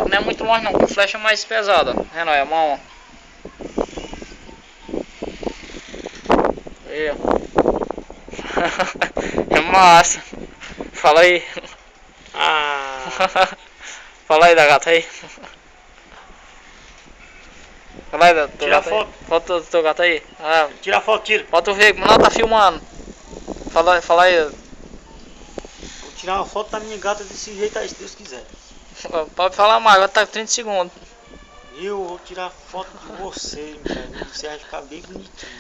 não é muito longe não, com flecha mais pesada. É nóis, a mão. Aí, ó. É massa. Fala aí. Fala aí da gata aí. Fala aí da Tira a foto. Aí. Foto do teu gato aí. Ah, Tira a foto, tira. bota o ver, como ela tá filmando. Fala aí. Vou tirar uma foto da minha gata desse jeito aí, se Deus quiser. Pode falar mais, vai estar 30 segundos. Eu vou tirar foto de você, velho. Você vai ficar bem bonitinho.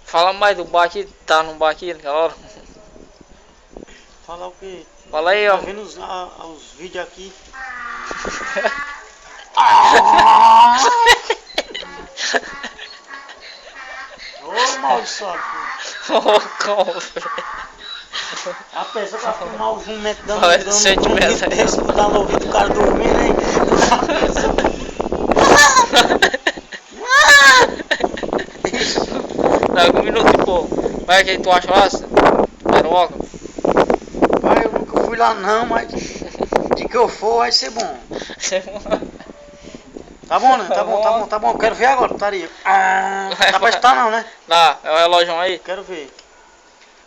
Fala mais do bar aqui, tá no bar aqui naquela hora. Falar o quê? Fala aí, Tá ó. vendo os vídeos aqui? Ô, maldiçoado. A pessoa pra filmar o jumento dando Parece um sentimento aí. desse, botar no ouvido do cara dormindo aí. Dá um minuto, pô. Vai, que tu acha lá? Peroca? Pai, eu nunca fui lá não, mas de que eu for vai ser bom. Tá bom, né? Tá bom. Quero ver agora, putaria. Dá pra estar não, né? Lá, é o relógio aí. Quero ver.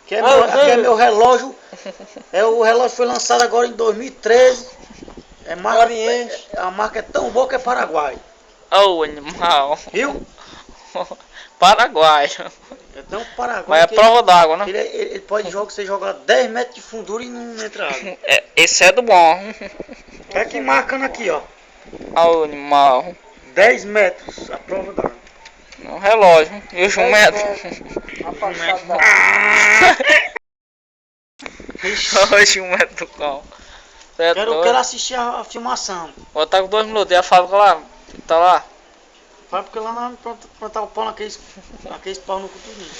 Aqui é meu relógio. O relógio foi lançado agora em 2013. A marca é tão boa que é Paraguai. Oh, animal. Viu? Paraguai. É tão Paraguai. Mas é que prova d'água, né? ele pode jogar, você joga 10 metros de fundura e não entra água. Esse é do bom. É aqui marcando aqui, ó. Oh, animal. 10 metros, a prova d'água. É um relógio. E o jumento? O jumento do cão. Quero assistir a filmação. Vou estar com 2 minutos. E a fábrica lá? Tá lá? Vai porque lá nós plantar o pão naqueles pau no culturinho.